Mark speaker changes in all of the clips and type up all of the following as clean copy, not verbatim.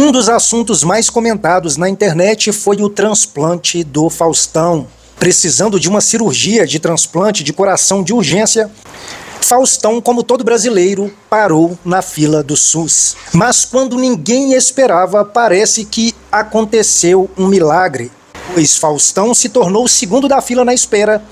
Speaker 1: Um dos assuntos mais comentados na internet foi o transplante do Faustão. Precisando de uma cirurgia de transplante de coração de urgência, Faustão, como todo brasileiro, parou na fila do SUS. Mas quando ninguém esperava, parece que aconteceu um milagre, pois Faustão se tornou o segundo da fila na espera.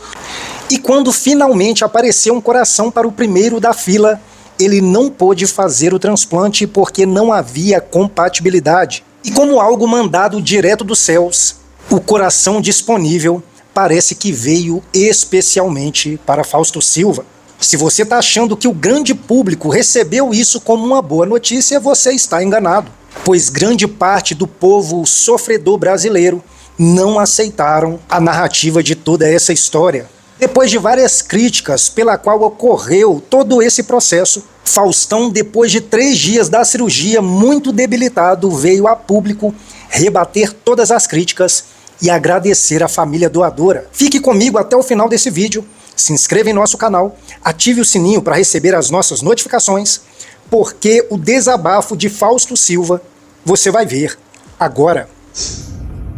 Speaker 1: E quando finalmente apareceu um coração para o primeiro da fila, ele não pôde fazer o transplante porque não havia compatibilidade. E como algo mandado direto dos céus, o coração disponível parece que veio especialmente para Fausto Silva. Se você está achando que o grande público recebeu isso como uma boa notícia, você está enganado, pois grande parte do povo sofredor brasileiro não aceitaram a narrativa de toda essa história. Depois de várias críticas pela qual ocorreu todo esse processo, Faustão, depois de 3 dias da cirurgia, muito debilitado, veio a público rebater todas as críticas e agradecer a família doadora. Fique comigo até o final desse vídeo, se inscreva em nosso canal, ative o sininho para receber as nossas notificações, porque o desabafo de Fausto Silva você vai ver agora.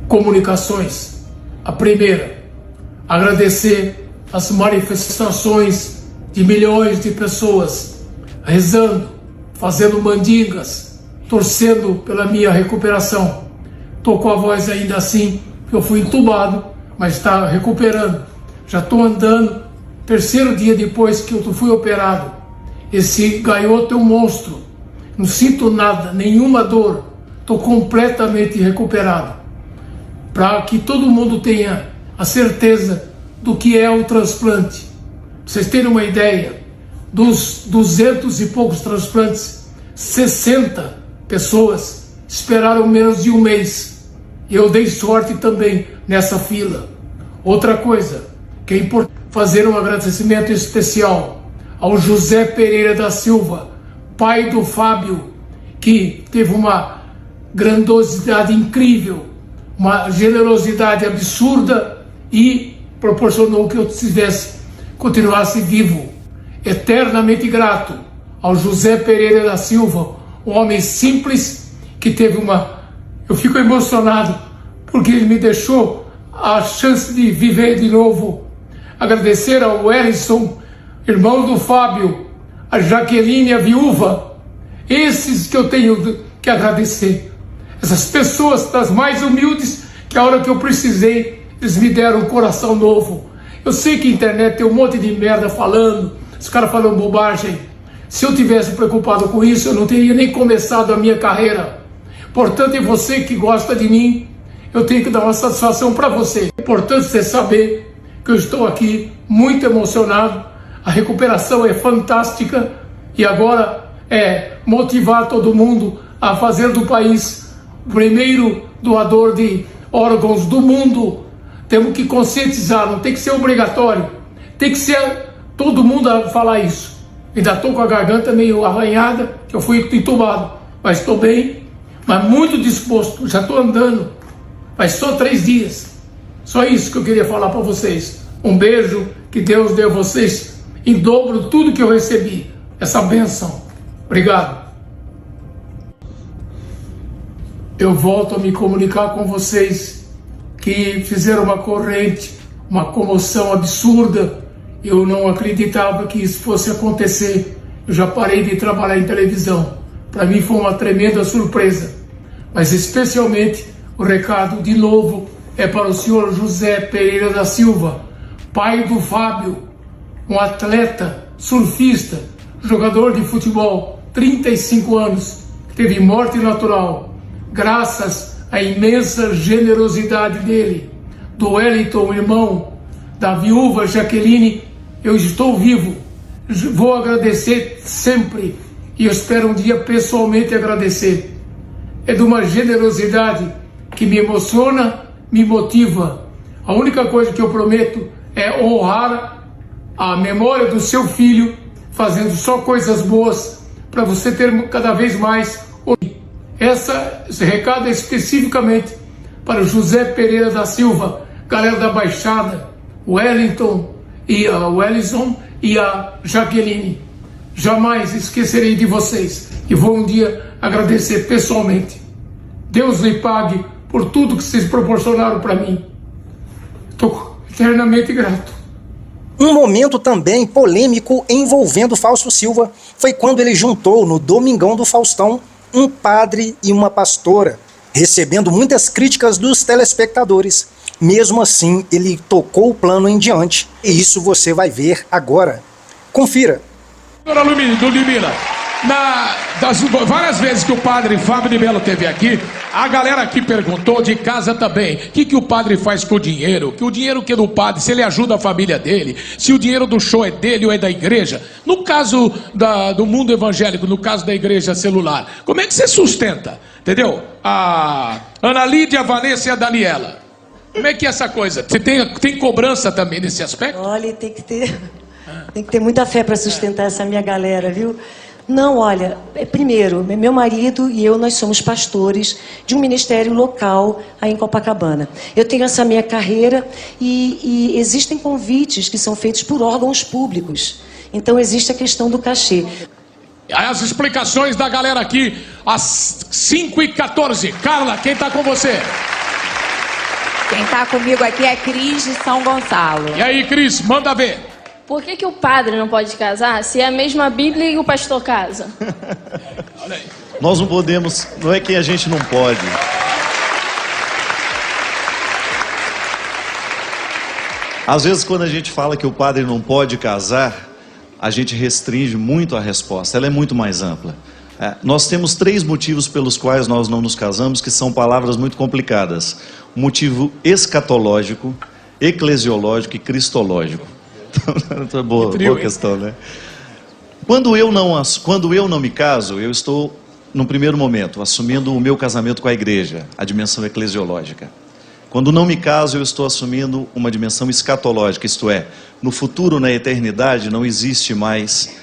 Speaker 2: Comunicações. A primeira, agradecer as manifestações de milhões de pessoas rezando, fazendo mandingas, torcendo pela minha recuperação. Estou com a voz ainda assim, porque eu fui entubado, mas está recuperando. Já estou andando, 3º dia depois que eu fui operado. Esse gaioto é um monstro, não sinto nada, nenhuma dor, estou completamente recuperado. Para que todo mundo tenha a certeza do que é o transplante. Pra vocês terem uma ideia, dos 200 e poucos transplantes, 60 pessoas esperaram menos de um mês. Eu dei sorte também nessa fila. Outra coisa que é importante, fazer um agradecimento especial ao José Pereira da Silva, pai do Fábio, que teve uma grandiosidade incrível, uma generosidade absurda e proporcionou que eu continuasse vivo. Eternamente grato ao José Pereira da Silva, um homem simples que teve uma... Eu fico emocionado porque ele me deixou a chance de viver de novo. Agradecer ao Wellington, irmão do Fábio, a Jaqueline, a viúva, esses que eu tenho que agradecer. Essas pessoas das mais humildes que a hora que eu precisei, eles me deram um coração novo. Eu sei que a internet tem um monte de merda falando, os caras falam bobagem. Se eu tivesse preocupado com isso, eu não teria nem começado a minha carreira. Portanto, é você que gosta de mim, eu tenho que dar uma satisfação para você. É importante você saber que eu estou aqui muito emocionado, a recuperação é fantástica e agora é motivar todo mundo a fazer do país o primeiro doador de órgãos do mundo. Temos que conscientizar, não tem que ser obrigatório, tem que ser todo mundo a falar isso. Ainda estou com a garganta meio arranhada, que eu fui entubado, mas estou bem, mas muito disposto, já estou andando, mas só 3 dias. Só isso que eu queria falar para vocês. Um beijo, que Deus dê a vocês em dobro tudo que eu recebi, essa bênção. Obrigado. Eu volto a me comunicar com vocês que fizeram uma corrente, uma comoção absurda. Eu não acreditava que isso fosse acontecer. Eu já parei de trabalhar em televisão. Para mim foi uma tremenda surpresa. Mas especialmente o recado, de novo, é para o senhor José Pereira da Silva, pai do Fábio, um atleta, surfista, jogador de futebol, 35 anos, que teve morte natural, graças à imensa generosidade dele, do Wellington, irmão, da viúva Jaqueline. Eu estou vivo, vou agradecer sempre e eu espero um dia pessoalmente agradecer. É de uma generosidade que me emociona, me motiva. A única coisa que eu prometo é honrar a memória do seu filho, fazendo só coisas boas para você ter cada vez mais. Esse recado é especificamente para o José Pereira da Silva, galera da Baixada, Wellington e a Jaqueline. Jamais esquecerei de vocês e vou um dia agradecer pessoalmente. Deus lhe pague por tudo que vocês proporcionaram para mim. Estou eternamente grato.
Speaker 1: Um momento também polêmico envolvendo Fausto Silva foi quando ele juntou no Domingão do Faustão um padre e uma pastora, recebendo muitas críticas dos telespectadores. Mesmo assim, ele tocou o plano em diante, e isso você vai ver agora. Confira.
Speaker 3: Dona Ludmila, das várias vezes que o padre Fábio de Mello esteve aqui, a galera aqui perguntou, de casa também, o que o padre faz com o dinheiro? Que o dinheiro que é do padre, se ele ajuda a família dele, se o dinheiro do show é dele ou é da igreja. No caso do mundo evangélico, no caso da igreja celular, como é que você sustenta? Entendeu? A Ana Lídia, a Vanessa e a Daniela. Como é que é essa coisa? Você tem cobrança também nesse aspecto?
Speaker 4: Olha, tem que ter muita fé para sustentar essa minha galera, viu? Não, olha, primeiro, meu marido e eu, nós somos pastores de um ministério local aí em Copacabana. Eu tenho essa minha carreira e existem convites que são feitos por órgãos públicos. Então existe a questão do cachê.
Speaker 3: As explicações da galera aqui, às 5h14. Carla, quem está com você?
Speaker 5: Quem está comigo aqui é Cris de São Gonçalo.
Speaker 3: E aí, Cris, manda ver.
Speaker 6: Por que o padre não pode casar se é a mesma Bíblia e o pastor casa?
Speaker 3: Olha aí.
Speaker 7: Nós não podemos, não é que a gente não pode. Às vezes, quando a gente fala que o padre não pode casar, a gente restringe muito a resposta, ela é muito mais ampla. Nós temos 3 motivos pelos quais nós não nos casamos, que são palavras muito complicadas. O motivo escatológico, eclesiológico e cristológico. Então, boa questão, né? Quando eu não me caso, eu estou, no primeiro momento, assumindo o meu casamento com a igreja, a dimensão eclesiológica. Quando não me caso, eu estou assumindo uma dimensão escatológica, isto é, no futuro, na eternidade, não existe mais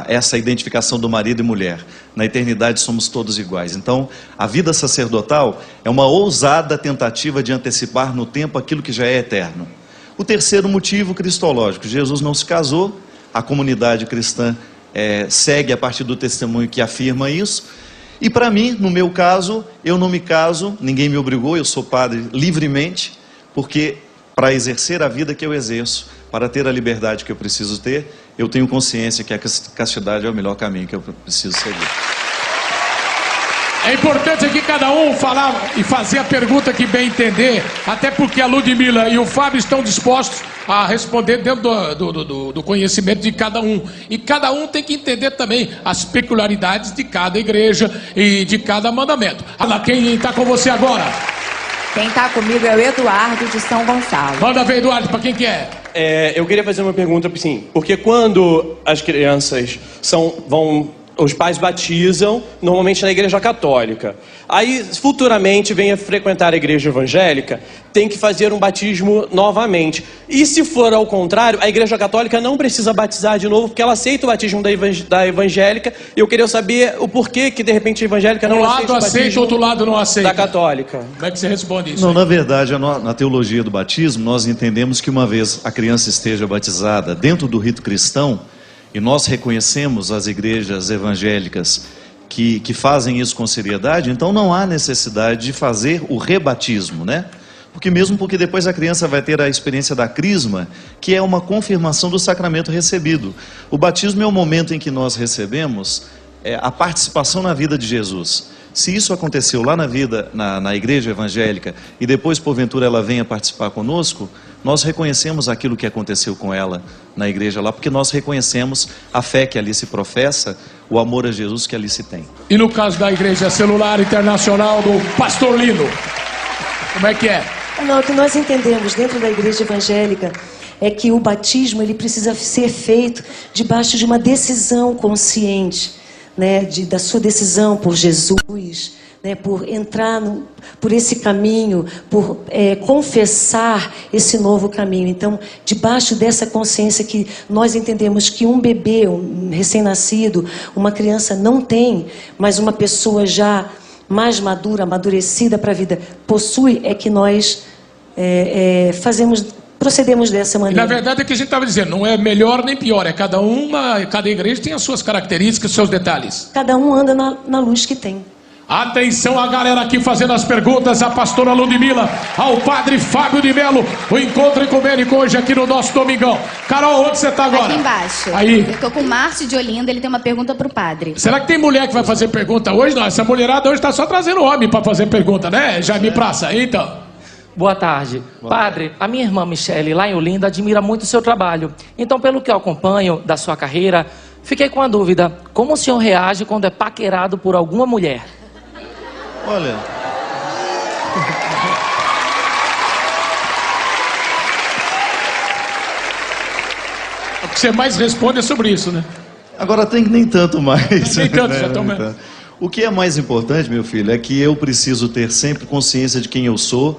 Speaker 7: essa identificação do marido e mulher. Na eternidade somos todos iguais. Então, a vida sacerdotal é uma ousada tentativa de antecipar no tempo aquilo que já é eterno. O terceiro motivo, cristológico. Jesus não se casou, a comunidade cristã segue a partir do testemunho que afirma isso. E para mim, no meu caso, eu não me caso, ninguém me obrigou, eu sou padre livremente, porque para exercer a vida que eu exerço, para ter a liberdade que eu preciso ter, eu tenho consciência que a castidade é o melhor caminho que eu preciso seguir.
Speaker 3: É importante aqui cada um falar e fazer a pergunta que bem entender, até porque a Ludmila e o Fábio estão dispostos a responder dentro do conhecimento de cada um. E cada um tem que entender também as peculiaridades de cada igreja e de cada mandamento. Quem está com você agora?
Speaker 5: Quem está comigo é o Eduardo de São Gonçalo.
Speaker 3: Manda ver, Eduardo, para quem que é?
Speaker 8: Eu queria fazer uma pergunta, assim, porque quando as crianças os pais batizam, normalmente na igreja católica. Aí, futuramente, vem a frequentar a igreja evangélica, tem que fazer um batismo novamente. E se for ao contrário, a igreja católica não precisa batizar de novo, porque ela aceita o batismo da evangélica. E eu queria saber o porquê que, de repente, a evangélica não aceita o batismo.
Speaker 3: Um lado aceita, outro lado não aceita.
Speaker 8: Da católica.
Speaker 3: Como é que você responde isso?
Speaker 7: Não, na verdade, na teologia do batismo, nós entendemos que uma vez a criança esteja batizada dentro do rito cristão, e nós reconhecemos as igrejas evangélicas que fazem isso com seriedade, então não há necessidade de fazer o rebatismo, né? Porque depois a criança vai ter a experiência da crisma, que é uma confirmação do sacramento recebido. O batismo é o momento em que nós recebemos a participação na vida de Jesus. Se isso aconteceu lá na igreja evangélica, e depois porventura ela venha participar conosco, nós reconhecemos aquilo que aconteceu com ela na igreja lá, porque nós reconhecemos a fé que ali se professa, o amor a Jesus que ali se tem.
Speaker 3: E no caso da igreja celular internacional do Pastor Lino, como é que é?
Speaker 4: Não, o que nós entendemos dentro da igreja evangélica é que o batismo ele precisa ser feito debaixo de uma decisão consciente, né, da sua decisão por Jesus, né, por entrar por esse caminho, por confessar esse novo caminho. Então, debaixo dessa consciência que nós entendemos que um bebê, um recém-nascido, uma criança não tem, mas uma pessoa já mais madura, amadurecida para a vida, possui, é que nós procedemos dessa maneira.
Speaker 3: E na verdade é que a gente estava dizendo, não é melhor nem pior, cada igreja tem as suas características, os seus detalhes.
Speaker 4: Cada um anda na luz que tem.
Speaker 3: Atenção a galera aqui fazendo as perguntas, a pastora Ludmila, ao padre Fábio de Melo, o encontro ecumênico hoje aqui no nosso Domingão. Carol, onde você tá agora?
Speaker 9: Aqui embaixo.
Speaker 3: Aí.
Speaker 9: Eu tô com o Márcio de Olinda, ele tem uma pergunta pro padre.
Speaker 3: Será que tem mulher que vai fazer pergunta hoje? Não, essa mulherada hoje tá só trazendo homem pra fazer pergunta, né, Jaime Praça? Então.
Speaker 10: Boa tarde. Padre, a minha irmã Michele, lá em Olinda, admira muito o seu trabalho. Então, pelo que eu acompanho da sua carreira, fiquei com a dúvida. Como o senhor reage quando é paquerado por alguma mulher?
Speaker 7: Olha...
Speaker 3: O que você mais responde é sobre isso, né?
Speaker 7: Agora tem nem tanto mais.
Speaker 3: Nem tanto,
Speaker 7: né?
Speaker 3: já estão mesmo.
Speaker 7: O que é mais importante, meu filho, é que eu preciso ter sempre consciência de quem eu sou,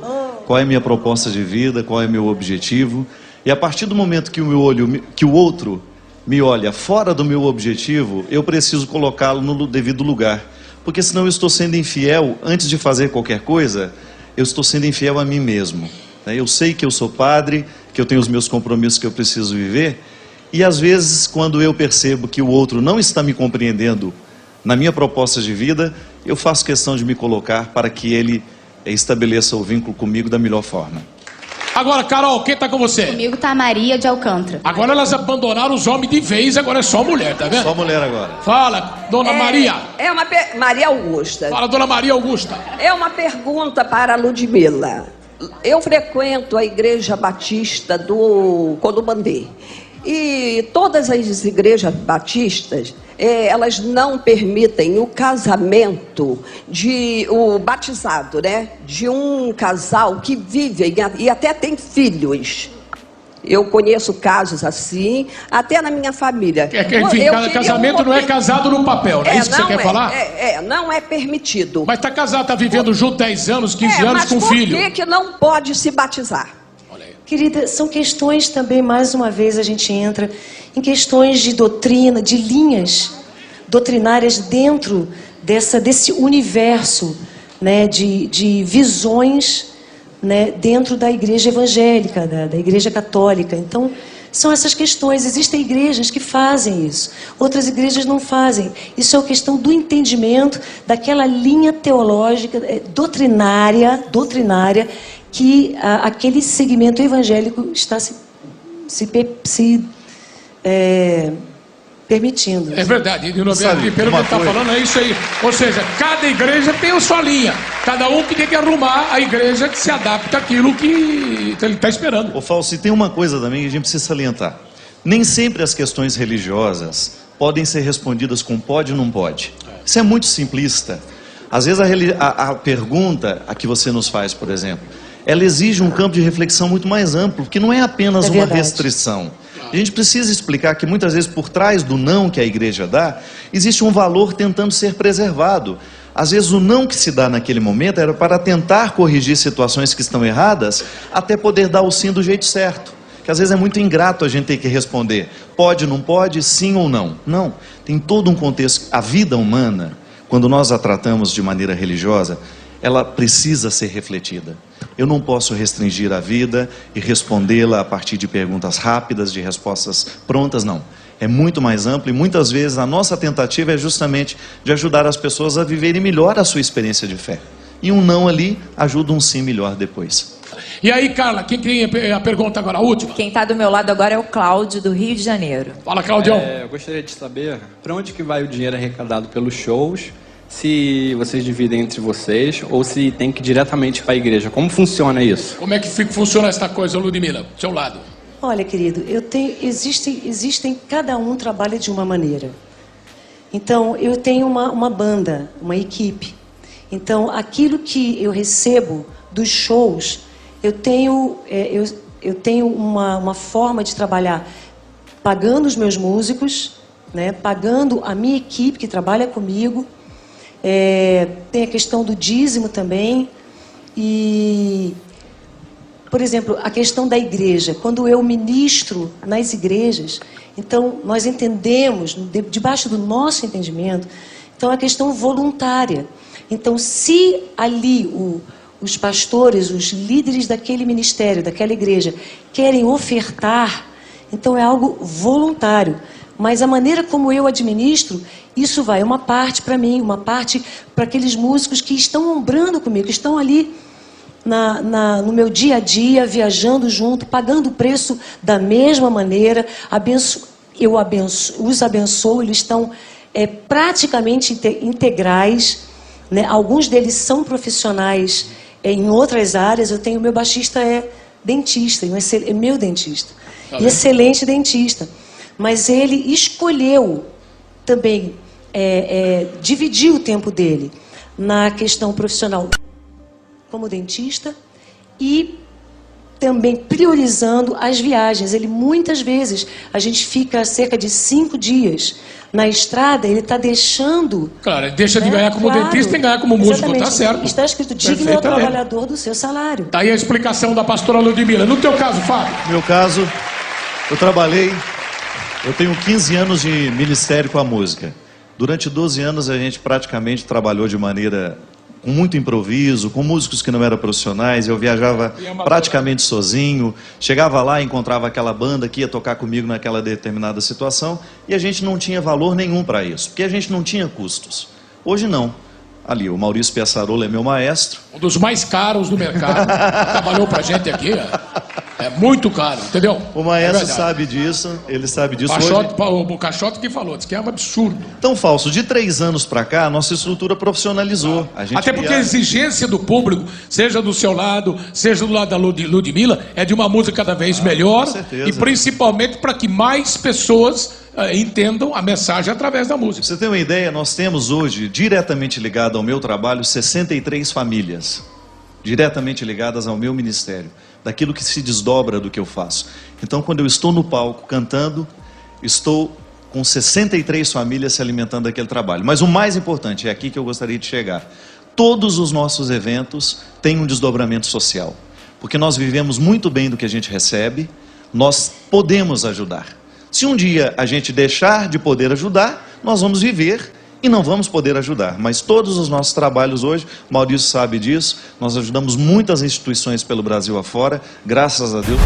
Speaker 7: qual é a minha proposta de vida, qual é o meu objetivo. E a partir do momento que o outro me olha fora do meu objetivo, eu preciso colocá-lo no devido lugar. Porque senão eu estou sendo infiel, antes de fazer qualquer coisa, eu estou sendo infiel a mim mesmo. Eu sei que eu sou padre, que eu tenho os meus compromissos que eu preciso viver, e às vezes, quando eu percebo que o outro não está me compreendendo na minha proposta de vida, eu faço questão de me colocar para que ele estabeleça o vínculo comigo da melhor forma.
Speaker 3: Agora, Carol, quem tá com você?
Speaker 9: Comigo tá a Maria de Alcântara.
Speaker 3: Agora elas abandonaram os homens de vez, agora é só mulher, tá vendo?
Speaker 7: Só mulher agora.
Speaker 3: Fala, dona Maria.
Speaker 11: Maria Augusta.
Speaker 3: Fala, dona Maria Augusta.
Speaker 11: É uma pergunta para a Ludmila. Eu frequento a Igreja Batista do Condubandê. E todas as igrejas batistas, elas não permitem o casamento o batizado, né? De um casal que vive e até tem filhos. Eu conheço casos assim, até na minha família.
Speaker 3: Enfim, casamento não é casado no papel, não é isso que você quer falar?
Speaker 11: Não é permitido.
Speaker 3: Mas tá casado, tá vivendo junto 10 anos, 15 anos com filho.
Speaker 11: Mas por que não pode se batizar?
Speaker 4: Querida, são questões também, mais uma vez a gente entra em questões de doutrina, de linhas doutrinárias dentro desse universo, né, de visões, né, dentro da igreja evangélica, da igreja católica. Então, são essas questões. Existem igrejas que fazem isso, outras igrejas não fazem. Isso é uma questão do entendimento daquela linha teológica, doutrinária, que aquele segmento evangélico está se permitindo.
Speaker 3: É verdade, pelo que está falando é isso aí. Ou seja, cada igreja tem a sua linha. Cada um que tem que arrumar a igreja que se adapta àquilo que ele está esperando.
Speaker 7: Ô Fausto, tem uma coisa também que a gente precisa salientar. Nem sempre as questões religiosas podem ser respondidas com pode ou não pode. Isso é muito simplista. Às vezes a pergunta a que você nos faz, por exemplo, ela exige um campo de reflexão muito mais amplo, porque não é apenas uma restrição. A gente precisa explicar que muitas vezes por trás do não que a igreja dá, existe um valor tentando ser preservado. Às vezes o não que se dá naquele momento era para tentar corrigir situações que estão erradas, até poder dar o sim do jeito certo. Que às vezes é muito ingrato a gente ter que responder, pode, não pode, sim ou não. Não, tem todo um contexto. A vida humana, quando nós a tratamos de maneira religiosa, ela precisa ser refletida. Eu não posso restringir a vida e respondê-la a partir de perguntas rápidas, de respostas prontas, não. É muito mais amplo e muitas vezes a nossa tentativa é justamente de ajudar as pessoas a viverem melhor a sua experiência de fé. E um não ali ajuda um sim melhor depois.
Speaker 3: E aí, Carla, quem tem a pergunta agora, a última?
Speaker 5: Quem está do meu lado agora é o Cláudio, do Rio de Janeiro.
Speaker 3: Fala, Claudião.
Speaker 12: Eu gostaria de saber para onde que vai o dinheiro arrecadado pelos shows, se vocês dividem entre vocês ou se tem que ir diretamente para a igreja. Como funciona isso?
Speaker 3: Como é que funciona essa coisa, Ludmila, do seu lado?
Speaker 4: Olha, querido, existem, cada um trabalha de uma maneira. Então, eu tenho uma banda, uma equipe. Então, aquilo que eu recebo dos shows, eu tenho uma forma de trabalhar pagando os meus músicos, né, pagando a minha equipe que trabalha comigo. Tem a questão do dízimo também. E, por exemplo, a questão da igreja. Quando eu ministro nas igrejas, então nós entendemos, debaixo do nosso entendimento, então é a questão voluntária. Então, se ali os pastores, os líderes daquele ministério, daquela igreja, querem ofertar, então é algo voluntário. Mas a maneira como eu administro, isso vai uma parte para mim, uma parte para aqueles músicos que estão ombrando comigo, que estão ali no meu dia a dia, viajando junto, pagando o preço da mesma maneira. Os abençoo, eles estão praticamente integrais, né? Alguns deles são profissionais em outras áreas. Eu tenho, meu baixista é dentista, é meu dentista, excelente dentista. Mas ele escolheu também dividir o tempo dele na questão profissional como dentista e também priorizando as viagens. Ele, muitas vezes, a gente fica cerca de 5 dias na estrada, ele está deixando...
Speaker 3: Claro, ele deixa de ganhar como dentista e ganhar como músico, tá certo.
Speaker 4: Está escrito, digno é o trabalhador do seu salário.
Speaker 3: Tá aí a explicação da pastora Ludmila. No teu caso, Fábio?
Speaker 7: No meu caso, eu tenho 15 anos de ministério com a música. Durante 12 anos a gente praticamente trabalhou de maneira com muito improviso, com músicos que não eram profissionais. Eu viajava praticamente sozinho, chegava lá e encontrava aquela banda que ia tocar comigo naquela determinada situação e a gente não tinha valor nenhum para isso, porque a gente não tinha custos. Hoje não. Ali, o Maurício Piaçarola é meu maestro.
Speaker 3: Um dos mais caros do mercado. Trabalhou pra gente aqui. É muito caro, entendeu?
Speaker 7: O maestro sabe disso, ele sabe disso.
Speaker 3: O Caixote que falou, disse que é um absurdo.
Speaker 7: Então, Fausto, de 3 anos para cá, a nossa estrutura profissionalizou.
Speaker 3: Até porque a exigência do público, seja do seu lado, seja do lado da Ludmila, é de uma música cada vez melhor.
Speaker 7: Com certeza.
Speaker 3: E principalmente para que mais pessoas entendam a mensagem através da música.
Speaker 7: Pra você ter uma ideia, nós temos hoje, diretamente ligado ao meu trabalho, 63 famílias. Diretamente ligadas ao meu ministério. Daquilo que se desdobra do que eu faço. Então, quando eu estou no palco cantando, estou com 63 famílias se alimentando daquele trabalho. Mas o mais importante, é aqui que eu gostaria de chegar. Todos os nossos eventos têm um desdobramento social. Porque nós vivemos muito bem do que a gente recebe, nós podemos ajudar. Se um dia a gente deixar de poder ajudar, nós vamos viver e não vamos poder ajudar. Mas todos os nossos trabalhos hoje, o Maurício sabe disso, nós ajudamos muitas instituições pelo Brasil afora, graças a Deus.